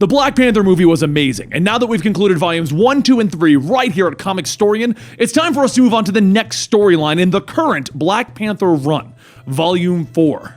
The Black Panther movie was amazing, and now that we've concluded volumes 1, 2, and 3 right here at Comicstorian, it's time for us to move on to the next storyline in the current Black Panther run, Volume 4.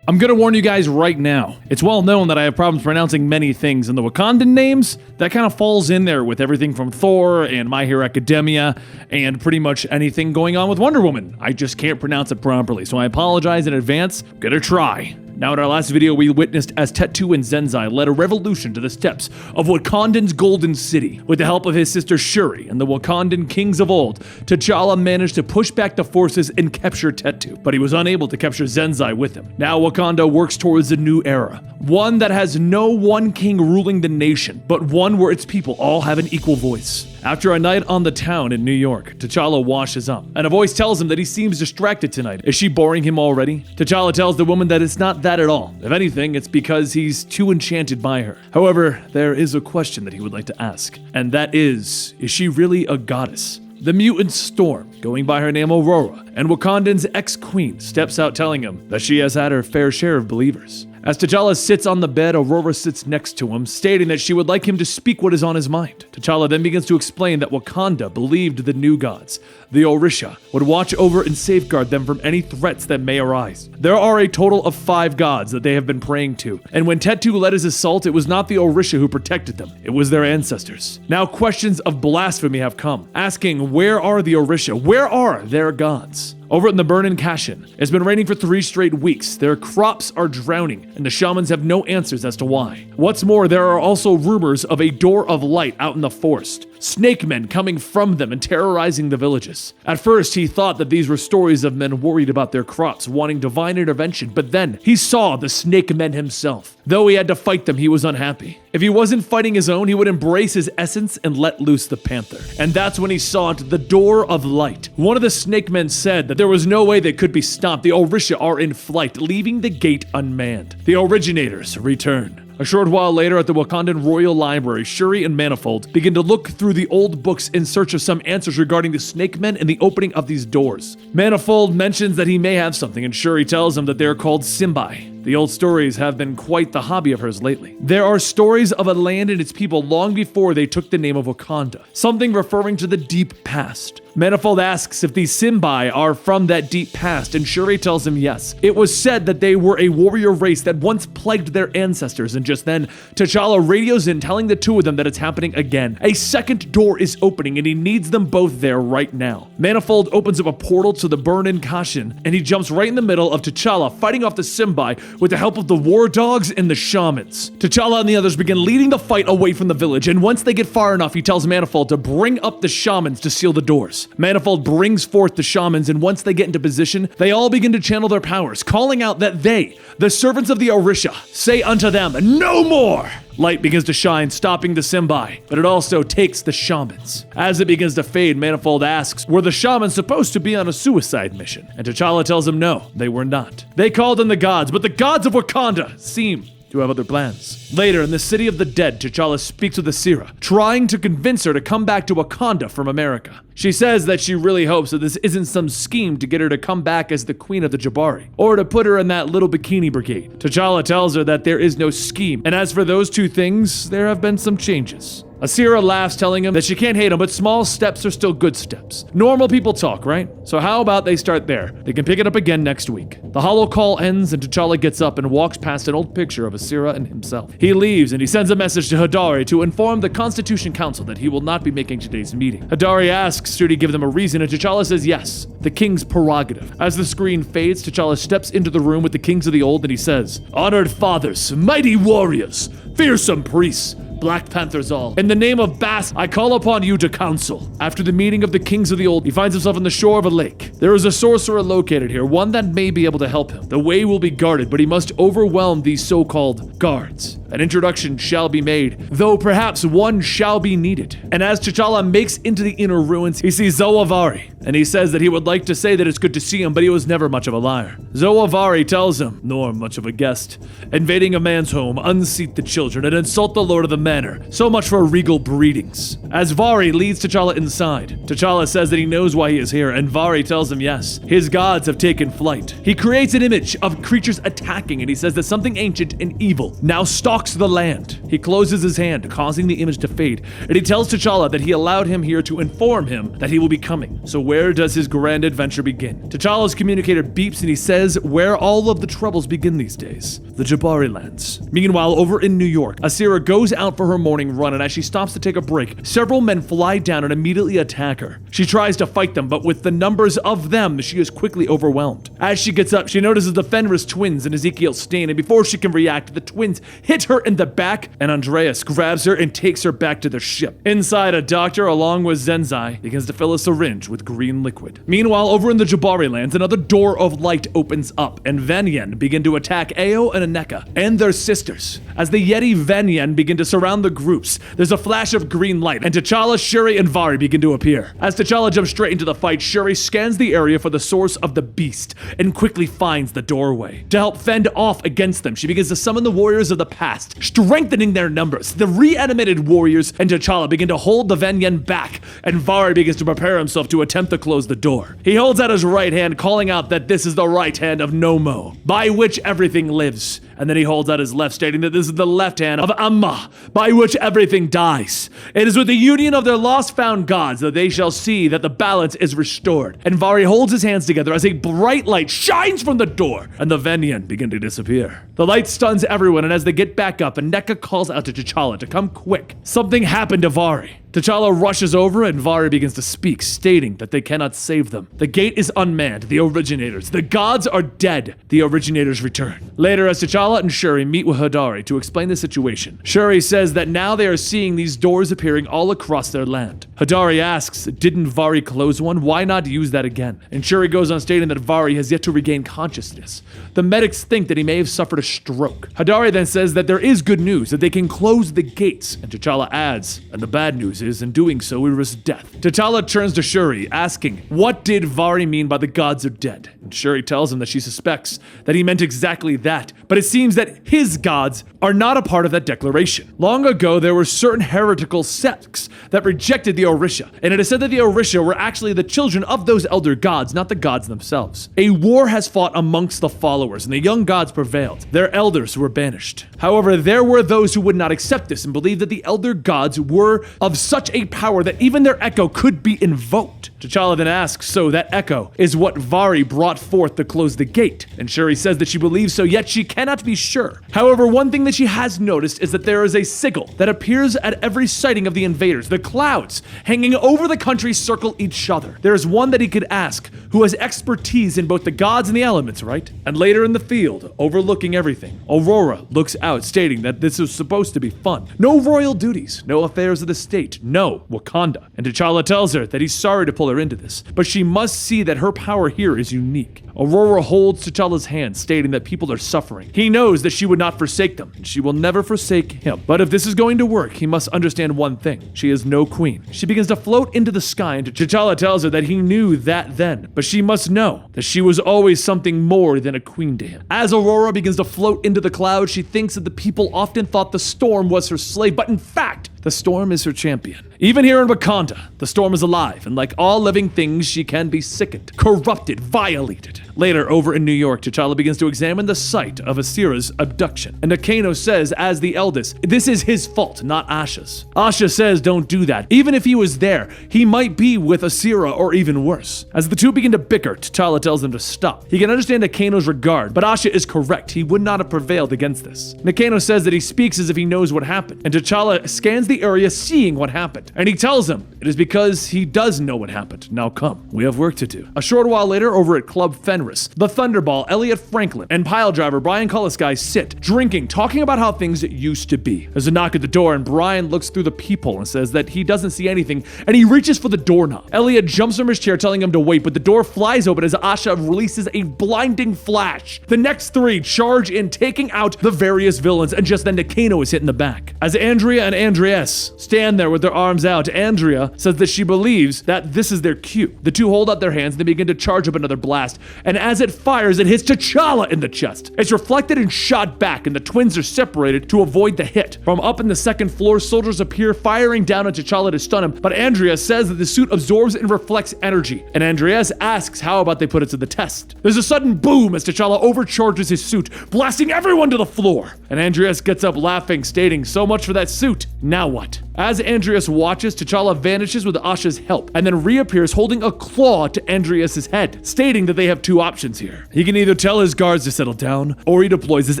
I'm gonna warn you guys right now, it's well known that I have problems pronouncing many things, and the Wakandan names, that kind of falls in there with everything from Thor and My Hero Academia, and pretty much anything going on with Wonder Woman. I just can't pronounce it properly, so I apologize in advance. I'm gonna try. Now, in our last video, we witnessed as Tetu and Zenzai led a revolution to the steps of Wakandan's Golden City. With the help of his sister Shuri and the Wakandan kings of old, T'Challa managed to push back the forces and capture Tetu, but he was unable to capture Zenzai with him. Now, Wakanda works towards a new era, one that has no one king ruling the nation, but one where its people all have an equal voice. After a night on the town in New York, T'Challa washes up, and a voice tells him that he seems distracted tonight. Is she boring him already? T'Challa tells the woman that it's not that at all. If anything, it's because he's too enchanted by her. However, there is a question that he would like to ask, and that is she really a goddess? The mutant Storm, going by her name Aurora, and Wakandan's ex-queen steps out telling him that she has had her fair share of believers. As T'Challa sits on the bed, Aurora sits next to him, stating that she would like him to speak what is on his mind. T'Challa then begins to explain that Wakanda believed the new gods, the Orisha, would watch over and safeguard them from any threats that may arise. There are a total of 5 gods that they have been praying to, and when Tetu led his assault, it was not the Orisha who protected them, it was their ancestors. Now questions of blasphemy have come, asking where are the Orisha, where are their gods? Over in the burning Cashen, it's been raining for 3 straight weeks, their crops are drowning, and the shamans have no answers as to why. What's more, there are also rumors of a door of light out in the forest, snake men coming from them and terrorizing the villages. At first, he thought that these were stories of men worried about their crops, wanting divine intervention, but then he saw the snake men himself. Though he had to fight them, he was unhappy. If he wasn't fighting his own, he would embrace his essence and let loose the Panther. And that's when he saw it, the door of light. One of the snake men said that there was no way they could be stopped. The Orisha are in flight, leaving the gate unmanned. The originators return. A short while later at the Wakandan Royal Library, Shuri and Manifold begin to look through the old books in search of some answers regarding the snake men and the opening of these doors. Manifold mentions that he may have something, and Shuri tells him that they are called Simba. The old stories have been quite the hobby of hers lately. There are stories of a land and its people long before they took the name of Wakanda, something referring to the deep past. Manifold asks if these Simbai are from that deep past, and Shuri tells him yes. It was said that they were a warrior race that once plagued their ancestors, and just then, T'Challa radios in telling the two of them that it's happening again. A second door is opening, and he needs them both there right now. Manifold opens up a portal to the burn-in Cashen, and he jumps right in the middle of T'Challa fighting off the Simbai with the help of the war dogs and the shamans. T'Challa and the others begin leading the fight away from the village, and once they get far enough, he tells Manifold to bring up the shamans to seal the doors. Manifold brings forth the shamans, and once they get into position, they all begin to channel their powers, calling out that they, the servants of the Orisha, say unto them, no more! Light begins to shine, stopping the Simbai, but it also takes the shamans. As it begins to fade, Manifold asks, were the shamans supposed to be on a suicide mission? And T'Challa tells him no, they were not. They called in the gods, but the gods of Wakanda seem to have other plans. Later, in the city of the dead, T'Challa speaks with Asira, trying to convince her to come back to Wakanda from America. She says that she really hopes that this isn't some scheme to get her to come back as the queen of the Jabari, or to put her in that little bikini brigade. T'Challa tells her that there is no scheme, and as for those two things, there have been some changes. Asira laughs, telling him that she can't hate him, but small steps are still good steps. Normal people talk, right? So how about they start there? They can pick it up again next week. The hollow call ends, and T'Challa gets up and walks past an old picture of Asira and himself. He leaves, and he sends a message to Hadari to inform the Constitution Council that he will not be making today's meeting. Hadari asks, should he give them a reason, and T'Challa says yes, the king's prerogative. As the screen fades, T'Challa steps into the room with the kings of the old, and he says, honored fathers, mighty warriors, fearsome priests, Black Panthers all. In the name of Bast, I call upon you to counsel. After the meeting of the kings of the old, he finds himself on the shore of a lake. There is a sorcerer located here, one that may be able to help him. The way will be guarded, but he must overwhelm these so-called guards. An introduction shall be made, though perhaps one shall be needed. And as T'Challa makes into the inner ruins, he sees Zoavari, and he says that he would like to say that it's good to see him, but he was never much of a liar. Zoavari tells him, nor much of a guest. Invading a man's home, unseat the children, and insult the lord of the manor manner. So much for regal breedings. As Vari leads T'Challa inside, T'Challa says that he knows why he is here, and Vari tells him yes, his gods have taken flight. He creates an image of creatures attacking, and he says that something ancient and evil now stalks the land. He closes his hand, causing the image to fade, and he tells T'Challa that he allowed him here to inform him that he will be coming. So where does his grand adventure begin? T'Challa's communicator beeps and he says where all of the troubles begin these days. The Jabari lands. Meanwhile, over in New York, Asira goes out for her morning run, and as she stops to take a break, several men fly down and immediately attack her. She tries to fight them, but with the numbers of them, she is quickly overwhelmed. As she gets up, she notices the Fenris twins and Ezekiel Stain, and before she can react, the twins hit her in the back, and Andreas grabs her and takes her back to their ship. Inside, a doctor, along with Zenzai, begins to fill a syringe with green liquid. Meanwhile, over in the Jabari lands, another door of light opens up, and Vanyan begin to attack Ao and Aneka and their sisters. As the Yeti Vanyan begin to surround the groups, there's a flash of green light, and T'Challa, Shuri, and Vari begin to appear. As T'Challa jumps straight into the fight, Shuri scans the area for the source of the beast and quickly finds the doorway. To help fend off against them, she begins to summon the warriors of the past, strengthening their numbers. The reanimated warriors and T'Challa begin to hold the Vanyan back, and Vari begins to prepare himself to attempt to close the door. He holds out his right hand, calling out that this is the right hand of Nomo, by which everything lives. And then he holds out his left, stating that this is the left hand of Amma, by which everything dies. It is with the union of their lost found gods that they shall see that the balance is restored. And Vari holds his hands together as a bright light shines from the door, and the Vanyan begin to disappear. The light stuns everyone, and as they get back up, Aneka calls out to T'Challa to come quick. Something happened to Vari. T'Challa rushes over, and Vari begins to speak, stating that they cannot save them. The gate is unmanned. The originators. The gods are dead. The originators return. Later, as T'Challa and Shuri meet with Hadari to explain the situation, Shuri says that now they are seeing these doors appearing all across their land. Hadari asks, didn't Vari close one? Why not use that again? And Shuri goes on stating that Vari has yet to regain consciousness. The medics think that he may have suffered a stroke. Hadari then says that there is good news, that they can close the gates, and T'Challa adds, and the bad news is, in doing so, we risk death. T'Challa turns to Shuri, asking, what did Vari mean by the gods are dead? And Shuri tells him that she suspects that he meant exactly that, but it seems that his gods are not a part of that declaration. Long ago, there were certain heretical sects that rejected the Orisha, and it is said that the Orisha were actually the children of those elder gods, not the gods themselves. A war has fought amongst the followers, and the young gods prevailed. Their elders were banished. However, there were those who would not accept this and believed that the elder gods were of such a power that even their echo could be invoked. T'Challa then asks, so that echo is what Vari brought forth to close the gate, and Shuri says that she believes so, yet she cannot be sure. However, one thing that she has noticed is that there is a sigil that appears at every sighting of the invaders. The clouds hanging over the country circle each other. There is one that he could ask, who has expertise in both the gods and the elements, right? And later in the field, overlooking everything, Aurora looks out, stating that this is supposed to be fun. No royal duties, no affairs of the state, no Wakanda. And T'Challa tells her that he's sorry to pull her into this, but she must see that her power here is unique. Aurora holds T'Challa's hand, stating that people are suffering. He knows that she would not forsake them, and she will never forsake him. But if this is going to work, he must understand one thing. She is no queen. She begins to float into the sky, and T'Challa tells her that he knew that then, but she must know that she was always something more than a queen to him. As Aurora begins to float into the clouds, she thinks that the people often thought the storm was her slave, but in fact, the storm is her champion. Even here in Wakanda, the storm is alive, and like all living things, she can be sickened, corrupted, violated. Later, over in New York, T'Challa begins to examine the site of Asira's abduction, and Akaino says, as the eldest, this is his fault, not Asha's. Asha says don't do that. Even if he was there, he might be with Asira or even worse. As the two begin to bicker, T'Challa tells them to stop. He can understand Akaino's regard, but Asha is correct. He would not have prevailed against this. Akaino says that he speaks as if he knows what happened, and T'Challa scans the area seeing what happened. And he tells him it is because he does know what happened. Now come, we have work to do. A short while later, over at Club Fenris, the Thunderball, Elliot Franklin, and pile driver Brian Kulisky sit, drinking, talking about how things used to be. There's a knock at the door, and Brian looks through the peephole and says that he doesn't see anything, and he reaches for the doorknob. Elliot jumps from his chair, telling him to wait, but the door flies open as Asha releases a blinding flash. The next three charge in, taking out the various villains, and just then Akaino is hit in the back. As Andrea and Andreas stand there with their arms out, Andrea says that she believes that this is their cue. The two hold out their hands and they begin to charge up another blast, and as it fires, it hits T'Challa in the chest. It's reflected and shot back, and the twins are separated to avoid the hit. From up in the second floor, soldiers appear firing down on T'Challa to stun him, but Andrea says that the suit absorbs and reflects energy, and Andreas asks how about they put it to the test. There's a sudden boom as T'Challa overcharges his suit, blasting everyone to the floor, and Andreas gets up laughing, stating, "So much for that suit, now what?" As Andreas watches, T'Challa vanishes with Asha's help, and then reappears holding a claw to Andreas' head, stating that they have two options here. He can either tell his guards to settle down, or he deploys his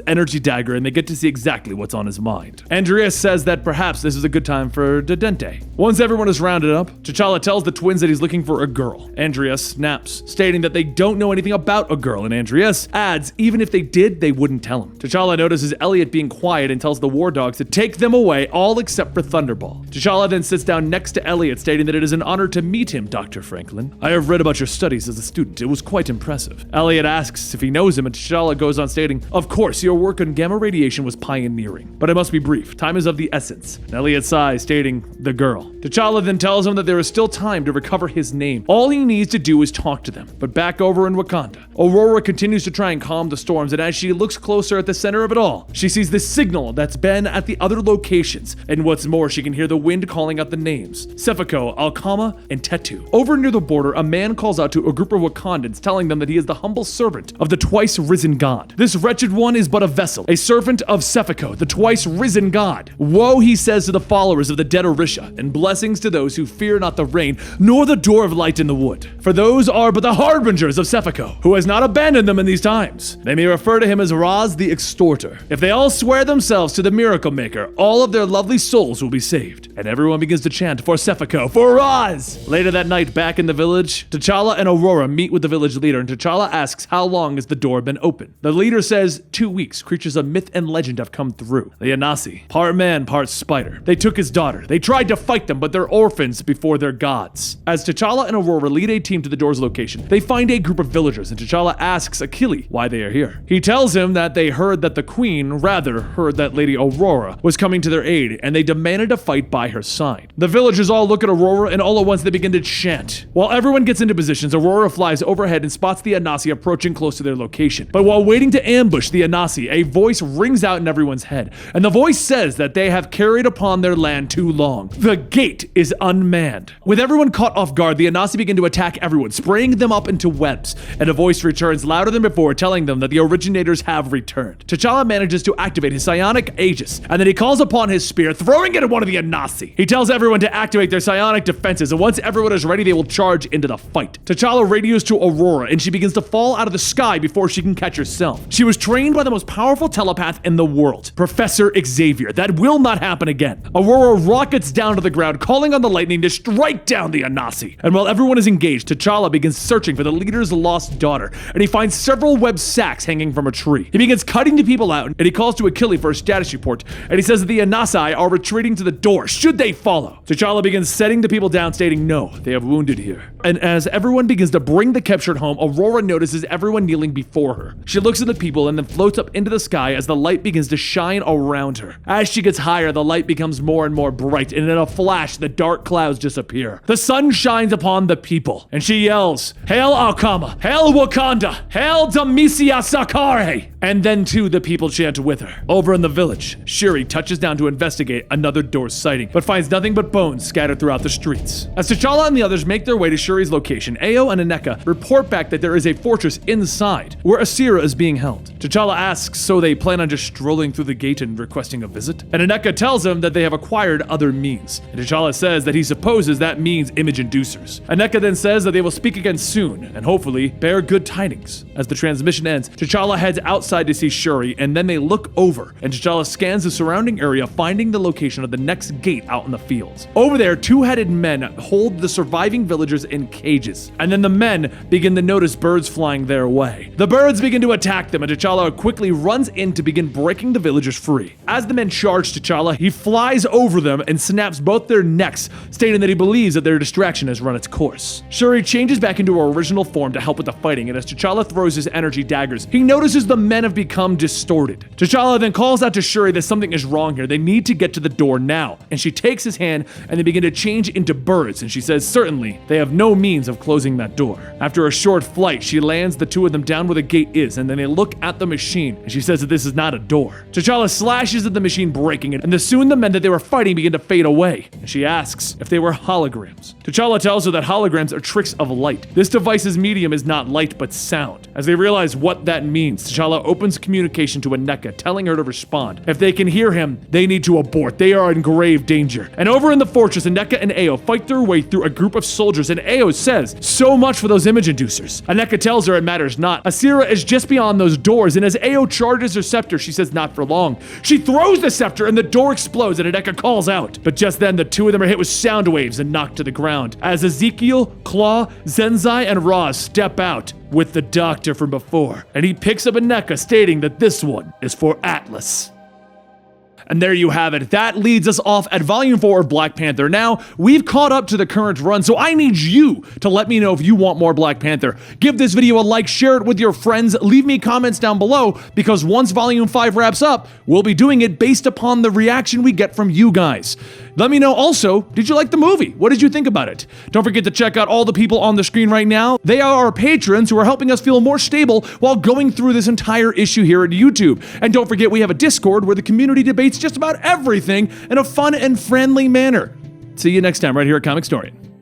energy dagger and they get to see exactly what's on his mind. Andreas says that perhaps this is a good time for Dedente. Once everyone is rounded up, T'Challa tells the twins that he's looking for a girl. Andreas snaps, stating that they don't know anything about a girl, and Andreas adds even if they did, they wouldn't tell him. T'Challa notices Elliot being quiet and tells the war dogs to take them away, all except for Thunderball. T'Challa then sits down next to Elliot, stating that it is an honor to meet him, Dr. Franklin. I have read about your studies as a student. It was quite impressive. Elliot asks if he knows him, and T'Challa goes on stating, of course, your work on gamma radiation was pioneering, but it must be brief. Time is of the essence. And Elliot sighs, stating, the girl. T'Challa then tells him that there is still time to recover his name. All he needs to do is talk to them. But back over in Wakanda, Aurora continues to try and calm the storms, and as she looks closer at the center of it all, she sees the signal that's been at the other locations, and what's more, she can hear the wind calling out the names, Cefco, Alkama, and Tetu. Over near the border, a man calls out to a group of Wakandans, telling them that he is the humble servant of the twice-risen god. This wretched one is but a vessel, a servant of Cefco, the twice-risen god. Woe, he says to the followers of the dead Orisha, and blessings to those who fear not the rain, nor the door of light in the wood. For those are but the harbingers of Cefco, who has not abandoned them in these times. They may refer to him as Raz the Extorter. If they all swear themselves to the Miracle Maker, all of their lovely souls will be saved. And everyone begins to chant for Cefco, for Raz! Later that night, back in the village, T'Challa and Aurora meet with the village leader, and T'Challa asks how long has the door been open. The leader says 2 weeks. Creatures of myth and legend have come through. The Anasi, part man, part spider. They took his daughter. They tried to fight them, but they're orphans before their gods. As T'Challa and Aurora lead a team to the door's location, they find a group of villagers, and T'Challa asks Achille why they are here. He tells him that they heard that the queen, rather heard that Lady Aurora was coming to their aid, and they demanded a fight by her side. The villagers all look at Aurora, and all at once they begin to chant. While everyone gets into positions, Aurora flies overhead and spots the Anasi approaching close to their location. But while waiting to ambush the Anasi, a voice rings out in everyone's head, and the voice says that they have carried upon their land too long. The gate is unmanned. With everyone caught off guard, the Anasi begin to attack everyone, spraying them up into webs, and a voice returns louder than before, telling them that the originators have returned. T'Challa manages to activate his psionic Aegis, and then he calls upon his spear, throwing it at one of the Anasi. He tells everyone to activate their psionic defenses, and once everyone is ready, they will charge into the fight. T'Challa radios to Aurora, and she begins to fall out of the sky before she can catch herself. She was trained by the most powerful telepath in the world, Professor Xavier. That will not happen again. Aurora rockets down to the ground, calling on the lightning to strike down the Anasi. And while everyone is engaged, T'Challa begins searching for the leader's lost daughter, and he finds several web sacks hanging from a tree. He begins cutting the people out, and he calls to Achille for a status report, and he says that the Anasi are retreating to the door, should they follow. T'Challa begins setting the people down, stating no, they have wounded here. And as everyone begins to bring the captured home, Aurora notices everyone kneeling before her. She looks at the people and then floats up into the sky as the light begins to shine around her. As she gets higher, the light becomes more and more bright, and in a flash, the dark clouds disappear. The sun shines upon the people, and she yells, Hail Alkama! Hail Wakanda! Hail Damisia Sakare! And then too, the people chant with her. Over in the village, Shuri touches down to investigate another door sighting, but finds nothing but bones scattered throughout the streets. As T'Challa and the others make their way to Shuri's location, Ao and Aneka report back that there is a fortress inside, where Asira is being held. T'Challa asks so they plan on just strolling through the gate and requesting a visit, and Aneka tells him that they have acquired other means, and T'Challa says that he supposes that means image inducers. Aneka then says that they will speak again soon, and hopefully bear good tidings. As the transmission ends, T'Challa heads outside to see Shuri, and then they look over, and T'Challa scans the surrounding area, finding the location of the next gate out in the fields. Over there, two-headed men hold the surviving villagers in cages, and then the men begin to notice birds flying their way. The birds begin to attack them, and T'Challa quickly runs in to begin breaking the villagers free. As the men charge T'Challa, he flies over them and snaps both their necks, stating that he believes that their distraction has run its course. Shuri changes back into her original form to help with the fighting, and as T'Challa throws his energy daggers, he notices the men have become distorted. T'Challa then calls out to Shuri that something is wrong here. They need to get to the door now. now. And she takes his hand and they begin to change into birds, and she says certainly they have no means of closing that door. After a short flight, she lands the two of them down where the gate is, and then they look at the machine, and she says that this is not a door. T'Challa slashes at the machine, breaking it, and soon the men that they were fighting begin to fade away, and she asks if they were holograms. T'Challa tells her that holograms are tricks of light. This device's medium is not light but sound. As they realize what that means, T'Challa opens communication to Aneka, telling her to respond. If they can hear him, they need to abort. They are in grave danger. And over in the fortress, Aneka and Ao fight their way through a group of soldiers, and Ao says, so much for those image inducers. Aneka tells her it matters not. Asira is just beyond those doors, and as Ao charges her scepter, she says not for long. She throws the scepter and the door explodes, and Aneka calls out. But just then, the two of them are hit with sound waves and knocked to the ground. As Ezekiel, Claw, Zenzai, and Roz step out with the doctor from before, and he picks up Aneka, stating that this one is for Atlas. And there you have it. That leads us off at Volume 4 of Black Panther. Now, we've caught up to the current run, so I need you to let me know if you want more Black Panther. Give this video a like, share it with your friends, leave me comments down below, because once Volume 5 wraps up, we'll be doing it based upon the reaction we get from you guys. Let me know also, did you like the movie? What did you think about it? Don't forget to check out all the people on the screen right now. They are our patrons who are helping us feel more stable while going through this entire issue here at YouTube. And don't forget, we have a Discord where the community debates just about everything in a fun and friendly manner. See you next time right here at Comicstorian.